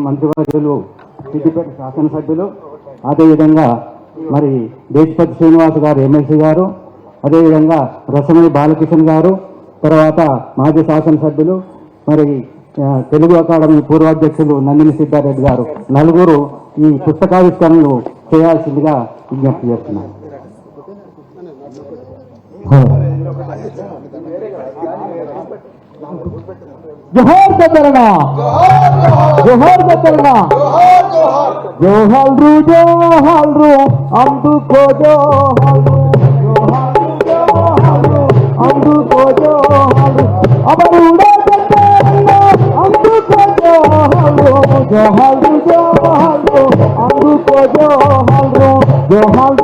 మంత్రివర్యులు సిద్దిపేట శాసనసభ్యులు, అదేవిధంగా మరి దేశపతి శ్రీనివాస్ గారు ఎమ్మెల్సీ గారు, అదేవిధంగా రసమణి బాలకిషన్ గారు, తర్వాత మాజీ శాసనసభ్యులు మరి తెలుగు అకాడమీ పూర్వాధ్యక్షులు నందిని సిద్ధారెడ్డి గారు నలుగురు ఈ పుస్తకావిష్కరణలు చేయాల్సిందిగా విజ్ఞప్తి చేస్తున్నారు. जोहार का करना, जोहार का करना, जोहार रू अंदु को जोहार रू अंदु को जोहार अब उड़ा करना अंदु को जोहार रू अंदु को जोहार अंदु को जोहार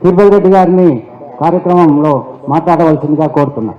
తిరుపతి రెడ్డి గారిని కార్యక్రమంలో మాట్లాడవలసిందిగా కోరుతున్నా.